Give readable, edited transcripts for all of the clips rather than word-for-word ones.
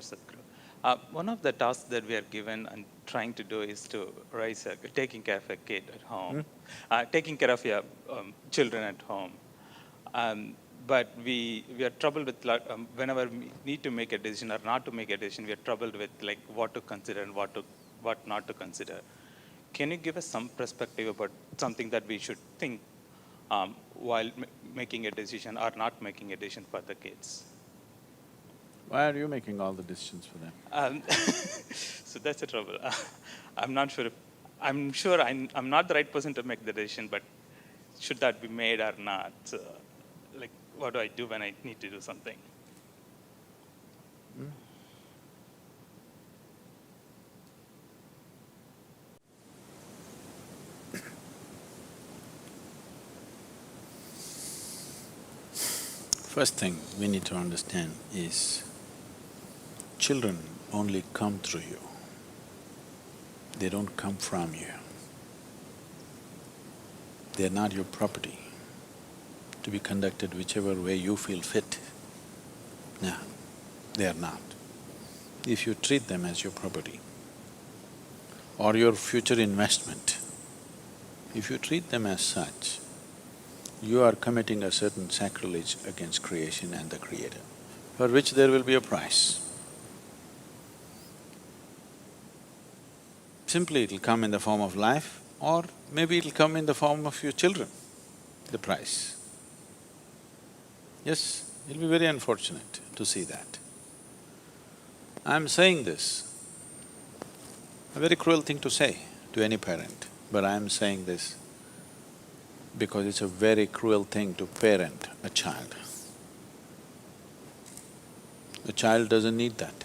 Sadhguru. One of the tasks that we are given and trying to do is to taking care of a kid at home, taking care of your children at home. Um, but we are troubled with whenever we need to make a decision or not to make a decision, we are troubled with like what to consider and what not to consider. Can you give us some perspective about something that we should think while making a decision or not making a decision for the kids? Why are you making all the decisions for them? So that's the trouble. I'm not sure if, I'm sure I'm not the right person to make the decision, but should that be made or not? Like, what do I do when I need to do something? First thing we need to understand is children only come through you. They don't come from you. They're not your property to be conducted whichever way you feel fit. No, they are not. If you treat them as your property or your future investment, if you treat them as such, you are committing a certain sacrilege against creation and the Creator, for which there will be a price. Simply it'll come in the form of life, or maybe it'll come in the form of your children, the price. Yes, it'll be very unfortunate to see that. I'm saying this, a very cruel thing to say to any parent, but I'm saying this because it's a very cruel thing to parent a child. The child doesn't need that.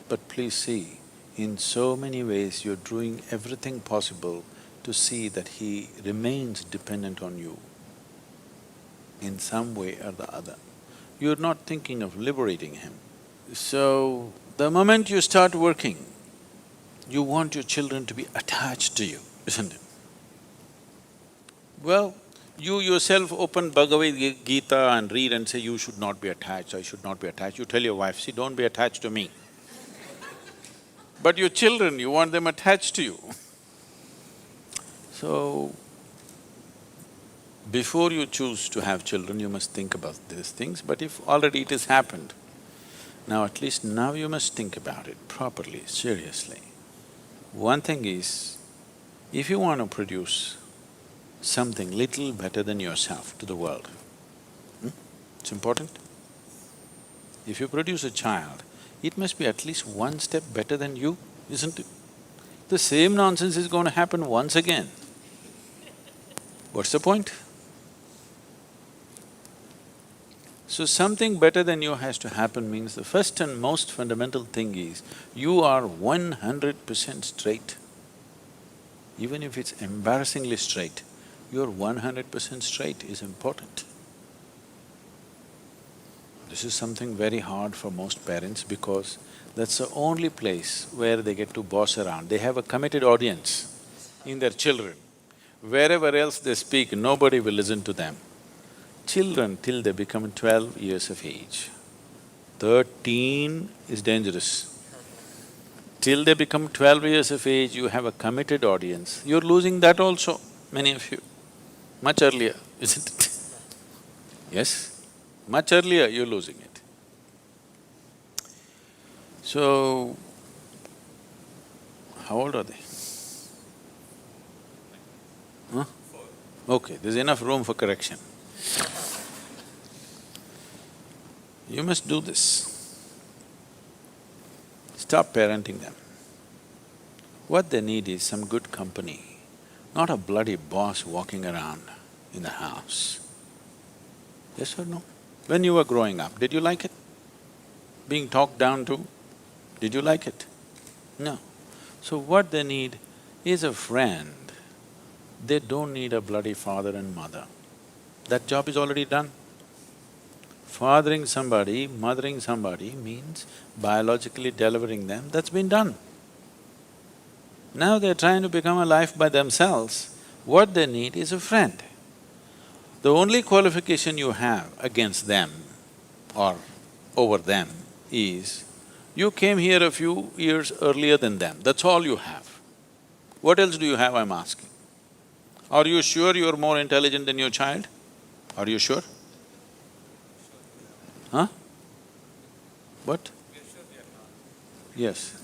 But please see, in so many ways you're doing everything possible to see that he remains dependent on you in some way or the other. You're not thinking of liberating him. So, the moment you start working, you want your children to be attached to you, isn't it? Well, you yourself open Bhagavad Gita and read and say, you should not be attached, I should not be attached. You tell your wife, see, don't be attached to me. But your children, you want them attached to you. So, before you choose to have children, you must think about these things, but if already it has happened, now at least now you must think about it properly, seriously. One thing is, if you want to produce something little better than yourself to the world, it's important. If you produce a child, it must be at least one step better than you, isn't it? The same nonsense is going to happen once again. What's the point? So something better than you has to happen means the first and most fundamental thing is, you are 100% straight. Even if it's embarrassingly straight, you're 100% straight is important. This is something very hard for most parents because that's the only place where they get to boss around. They have a committed audience in their children. Wherever else they speak, nobody will listen to them. Children till they become 12 years of age, 13 is dangerous. Till they become 12 years of age, you have a committed audience. You're losing that also, many of you. Much earlier, isn't it? Yes, much earlier you're losing it. So, how old are they? Huh? Okay, there's enough room for correction. You must do this. Stop parenting them. What they need is some good company, not a bloody boss walking around in the house. Yes or no? When you were growing up, did you like it? Being talked down to, did you like it? No. So what they need is a friend. They don't need a bloody father and mother. That job is already done. Fathering somebody, mothering somebody means biologically delivering them, that's been done. Now they're trying to become a life by themselves. What they need is a friend. The only qualification you have against them or over them is You came here a few years earlier than them, that's all you have. What else do you have, I'm asking? Are you sure you're more intelligent than your child? Are you sure? Huh? What? Yes.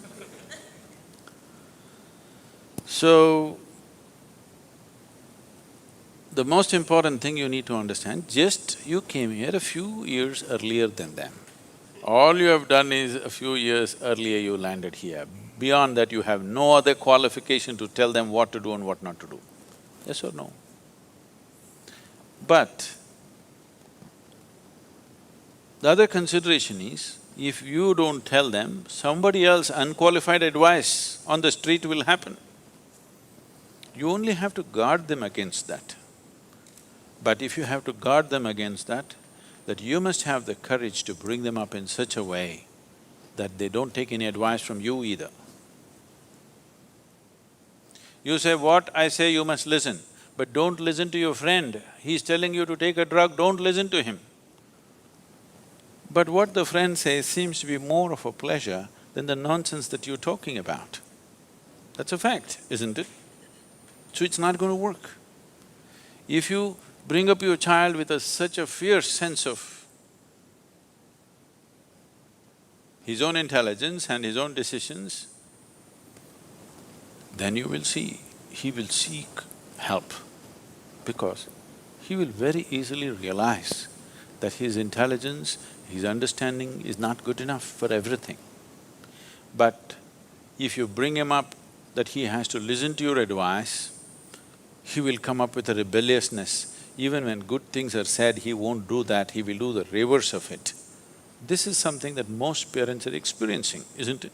So, the most important thing you need to understand, just you came here a few years earlier than them. All you have done is a few years earlier you landed here. Beyond that, you have no other qualification to tell them what to do and what not to do. Yes or no? But the other consideration is, if you don't tell them, somebody else unqualified advice on the street will happen. You only have to guard them against that. But if you have to guard them against that you must have the courage to bring them up in such a way that they don't take any advice from you either. You say, what I say you must listen, but don't listen to your friend. He's telling you to take a drug, don't listen to him. But what the friend says seems to be more of a pleasure than the nonsense that you're talking about. That's a fact, isn't it? So it's not going to work. If you bring up your child with such a fierce sense of his own intelligence and his own decisions, then you will see, he will seek help, because he will very easily realize that his intelligence, his understanding is not good enough for everything. But if you bring him up that he has to listen to your advice, he will come up with a rebelliousness. Even when good things are said, he won't do that, he will do the reverse of it. This is something that most parents are experiencing, isn't it?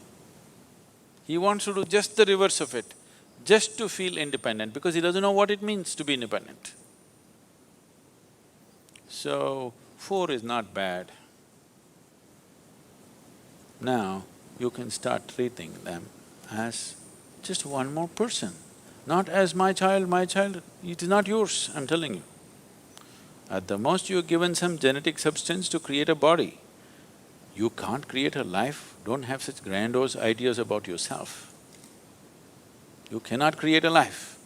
He wants to do just the reverse of it, just to feel independent, because he doesn't know what it means to be independent. So, 4 is not bad. Now, you can start treating them as just one more person, not as my child, it is not yours, I'm telling you. At the most, you're given some genetic substance to create a body. You can't create a life, don't have such grandiose ideas about yourself. You cannot create a life.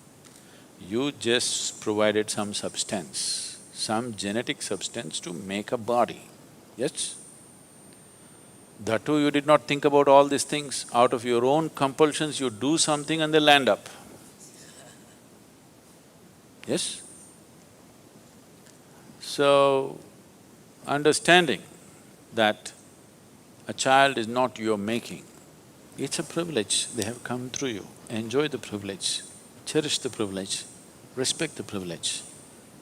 You just provided some substance, some genetic substance to make a body, yes? That too, you did not think about all these things. Out of your own compulsions, you do something and they land up. Yes? So, understanding that a child is not your making, it's a privilege, they have come through you. Enjoy the privilege, cherish the privilege, respect the privilege.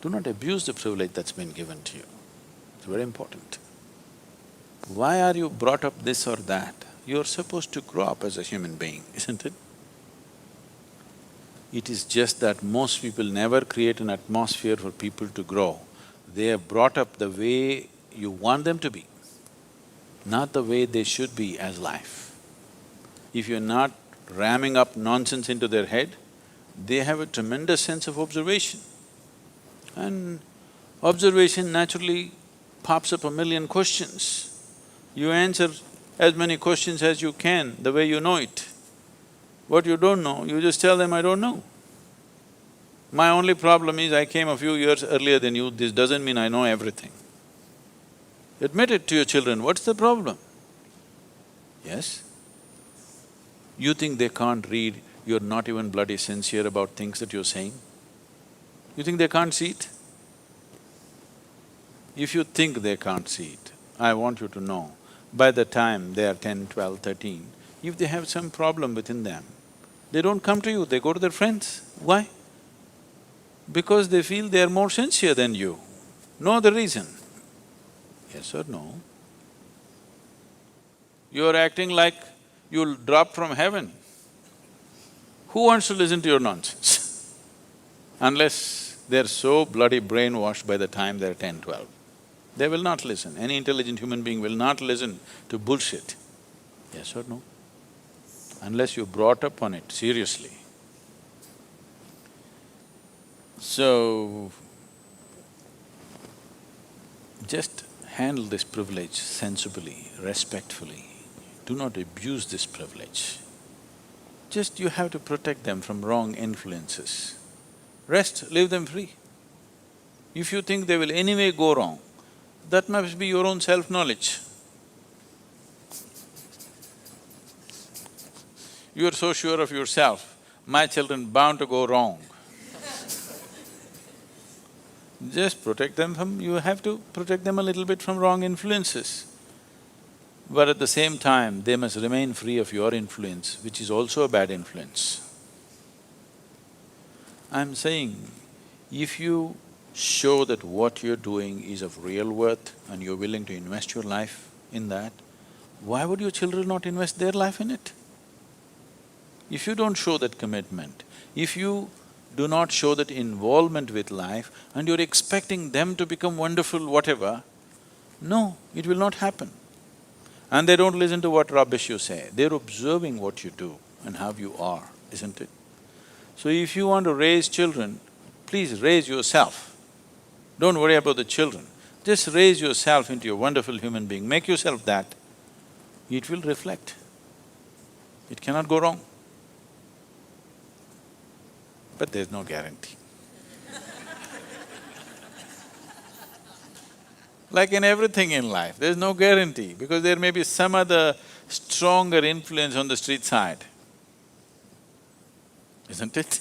Do not abuse the privilege that's been given to you. It's very important. Why are you brought up this or that? You're supposed to grow up as a human being, isn't it? It is just that most people never create an atmosphere for people to grow. They are brought up the way you want them to be, not the way they should be as life. If you're not ramming up nonsense into their head, they have a tremendous sense of observation. And observation naturally pops up a million questions. You answer as many questions as you can, the way you know it. What you don't know, you just tell them, I don't know. My only problem is I came a few years earlier than you, this doesn't mean I know everything. Admit it to your children, what's the problem? Yes? You think they can't read, you're not even bloody sincere about things that you're saying? You think they can't see it? If you think they can't see it, I want you to know, by the time they are 10, 12, 13, if they have some problem within them, they don't come to you, they go to their friends. Why? Because they feel they are more sincere than you. No other reason. Yes or no? You're acting like you'll drop from heaven. Who wants to listen to your nonsense? Unless they're so bloody brainwashed by the time they're 10, 12. They will not listen. Any intelligent human being will not listen to bullshit. Yes or no? Unless you're brought up on it seriously. So, just handle this privilege sensibly, respectfully. do not abuse this privilege. Just you have to protect them from wrong influences. Rest, leave them free. If you think they will anyway go wrong, that must be your own self-knowledge. You are so sure of yourself, my children bound to go wrong. Just protect them from… you have to protect them a little bit from wrong influences. But at the same time, they must remain free of your influence, which is also a bad influence. I'm saying, if you show that what you're doing is of real worth and you're willing to invest your life in that, why would your children not invest their life in it? If you don't show that commitment, if you do not show that involvement with life and you're expecting them to become wonderful whatever, no, it will not happen. And they don't listen to what rubbish you say, they're observing what you do and how you are, isn't it? So if you want to raise children, please raise yourself. Don't worry about the children, just raise yourself into a wonderful human being, make yourself that. It will reflect. It cannot go wrong. But there's no guarantee. Like in everything in life, there's no guarantee because there may be some other stronger influence on the street side, isn't it?